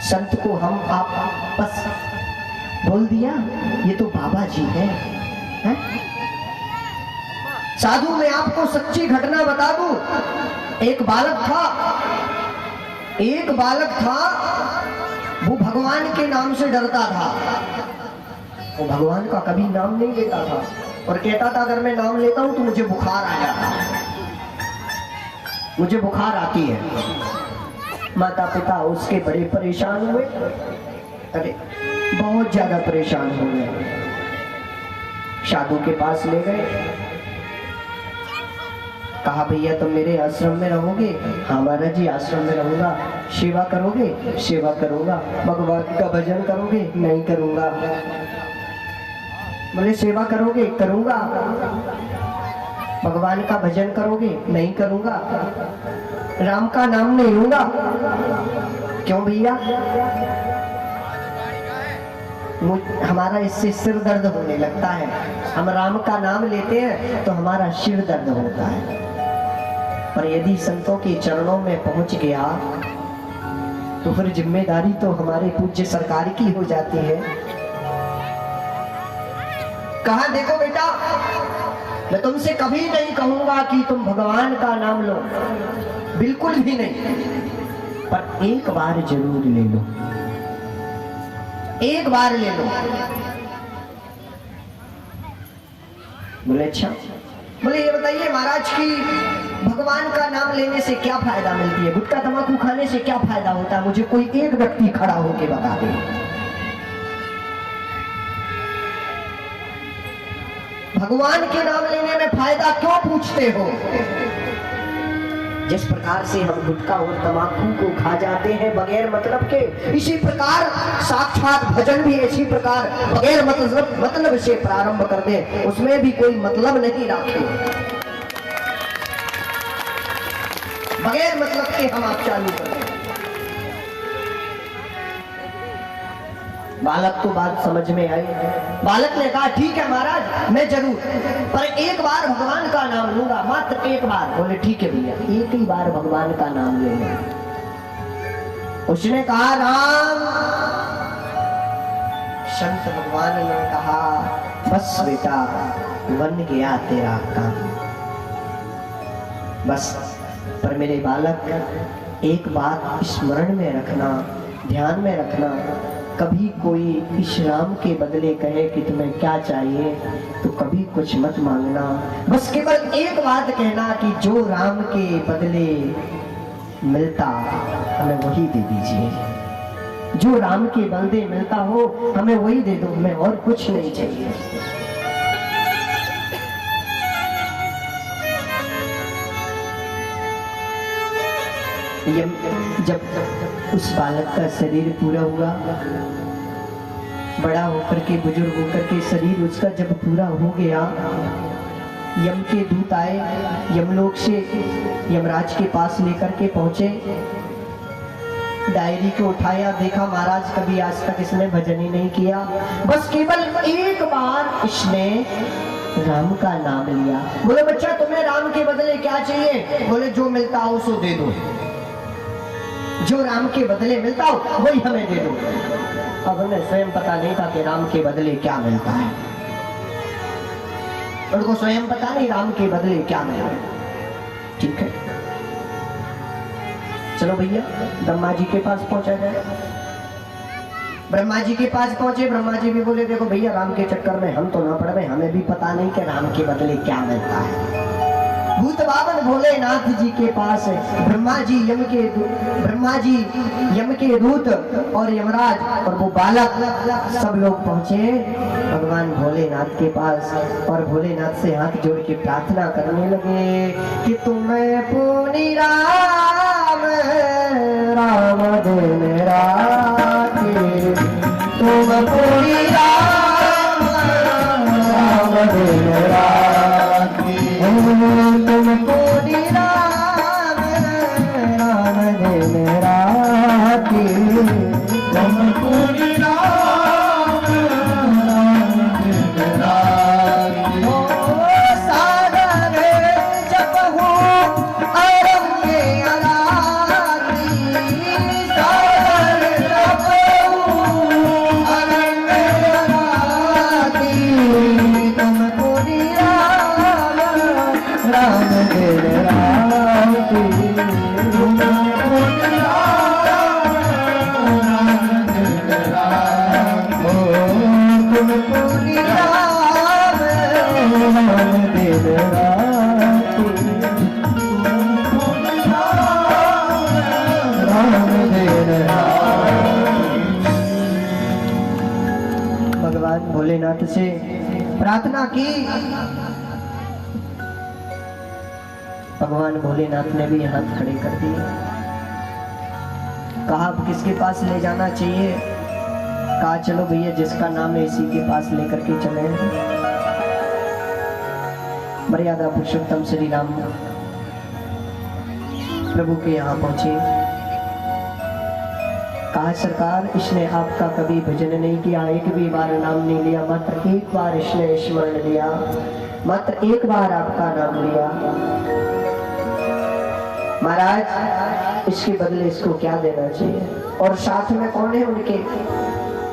संत को हम आप बस बोल दिया ये तो बाबा जी हैं है? साधु मैं आपको सच्ची घटना बता दूं, एक बालक था, वो भगवान के नाम से डरता था। वो भगवान का कभी नाम नहीं लेता था और कहता था अगर मैं नाम लेता हूं तो मुझे बुखार आ जाता है, मुझे बुखार आती है। माता पिता उसके बड़े परेशान हुए, अरे बहुत ज्यादा परेशान हो गए। साधु के पास ले गए, कहा भैया तुम मेरे आश्रम में रहोगे? हाँ महाराज जी आश्रम में रहूंगा। सेवा करोगे? सेवा करूंगा। भगवान का भजन करोगे? नहीं करूंगा। बोले सेवा करोगे? करूंगा। भगवान का भजन करोगे? नहीं करूंगा। राम का नाम नहीं लूंगा। क्यों भैया? हमारा इससे सिर दर्द होने लगता है, हम राम का नाम लेते हैं तो हमारा सिर दर्द होता है। पर यदि संतों के चरणों में पहुंच गया तो फिर जिम्मेदारी तो हमारे पूज्य सरकार की हो जाती है। कहा देखो बेटा, मैं तुमसे कभी नहीं कहूंगा कि तुम भगवान का नाम लो, बिल्कुल भी नहीं, पर एक बार जरूर ले लो, एक बार ले लो। बोले अच्छा। बोले ये बताइए महाराज की भगवान का नाम लेने से क्या फायदा मिलती है, गुटखा तंबाकू खाने से क्या फायदा होता है? मुझे कोई एक व्यक्ति खड़ा होके बता दे। भगवान के नाम लेने में फायदा क्यों पूछते हो? जिस प्रकार से हम गुटखा और तंबाकू को खा जाते हैं बगैर मतलब के, इसी प्रकार साक्षात भजन भी इसी प्रकार बगैर मतलब से प्रारंभ कर दे, उसमें भी कोई मतलब नहीं रखे, बगैर मतलब के हम आप चालू करें। बालक को बात समझ में आई। बालक ने कहा ठीक है महाराज मैं जरूर, पर एक बार भगवान का नाम लूंगा, मात्र एक बार। बोले ठीक है भैया, एक ही बार भगवान का नाम ले लें। उसने कहा राम। संत भगवान ने कहा बस बेटा बन गया तेरा काम, बस। पर मेरे बालक एक बात स्मरण में रखना, ध्यान में रखना, कभी कोई इस राम के बदले कहे कि तुम्हें क्या चाहिए तो कभी कुछ मत मांगना, बस केवल एक बात कहना कि जो राम के बदले मिलता हमें वही दे दीजिए, जो राम के बदले मिलता हो हमें वही दे दो, हमें और कुछ नहीं चाहिए। जब उस बालक का शरीर पूरा हुआ, बड़ा होकर के बुजुर्ग होकर के शरीर उसका जब पूरा हो गया, यम के दूत आए, यमलोक से यमराज के पास लेकर के पहुंचे। डायरी को उठाया, देखा महाराज कभी आज तक इसने भजन ही नहीं किया, बस केवल एक बार इसने राम का नाम लिया। बोले बच्चा तुम्हें राम के बदले क्या चाहिए? बोले जो मिलता हो सो दे दो, जो राम के बदले मिलता हो वही हमें दे दो। अब उन्हें स्वयं पता नहीं था कि राम के बदले क्या मिलता है, उनको स्वयं पता नहीं राम के बदले क्या मिला। ठीक है चलो भैया ब्रह्मा जी के पास पहुंचा जाए। ब्रह्मा जी के पास पहुंचे, ब्रह्मा जी भी बोले देखो भैया राम के चक्कर में हम तो ना पड़ रहे, हमें भी पता नहीं कि राम के बदले क्या मिलता है। भूत बावन भोलेनाथ जी के पास ब्रह्मा जी यम के दूत और यमराज और वो बालक सब लोग पहुंचे भगवान भोलेनाथ के पास, और भोलेनाथ से हाथ जोड़ के प्रार्थना करने लगे कि तुम्हें पुनि राम राम दिन राखी, तुम पुनि राम राम दिन राखी, तुम पुनि राम राम दिन राखी, तुम पुनि राम राम दिन राखी। सागर जपहु अरंगे अराती, सागर भोलेनाथ से प्रार्थना की। भगवान भोलेनाथ ने भी हाथ खड़े कर दिए। कहा अब किसके पास ले जाना चाहिए? कहा चलो भैया जिसका नाम है इसी के पास लेकर के चले। मर्यादा पुरुषोत्तम श्री राम प्रभु के यहाँ पहुंचे। कहा सरकार इसने आपका कभी भजन नहीं किया, एक भी बार नाम नहीं लिया, मात्र एक बार इसने स्मरण लिया, मात्र एक बार आपका नाम लिया। महाराज इसके बदले इसको क्या देना चाहिए? और साथ में कौन है उनके?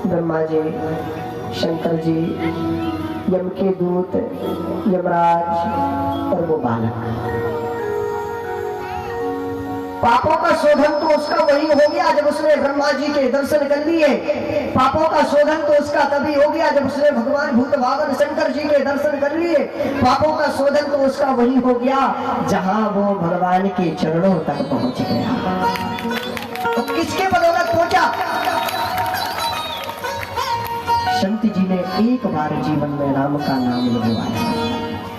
ब्रह्मा जी, शंकर जी, यम के दूत, यमराज और वो बालक। पापों का शोधन तो उसका वही हो गया जब उसने ब्रह्मा जी के दर्शन कर लिए। पापों का शोधन तो उसका तभी हो गया जब उसने भगवान भूत भावन शंकर जी के दर्शन कर लिए। पापों का शोधन तो उसका वही हो गया जहां वो भगवान के चरणों तक पहुंच गया। तो किसके बदौलत पहुंचा? संत जी ने एक बार जीवन में राम का नाम लगवाया,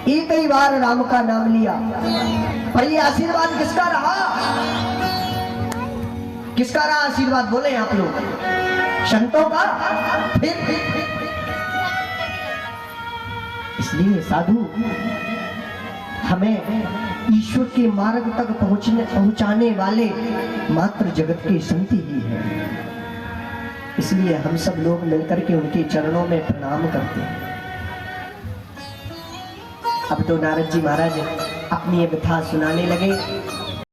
एक ही बार राम का नाम लिया। पर ये आशीर्वाद किसका रहा? किसका रहा आशीर्वाद? बोले आप लोग। संतों का? फिर इसलिए साधु हमें ईश्वर के मार्ग तक पहुंचाने वाले मात्र जगत के संत ही हैं। इसलिए हम सब लोग मिलकर के उनके चरणों में प्रणाम करते हैं। अब तो नारद जी महाराज अपनी व्यथा सुनाने लगे।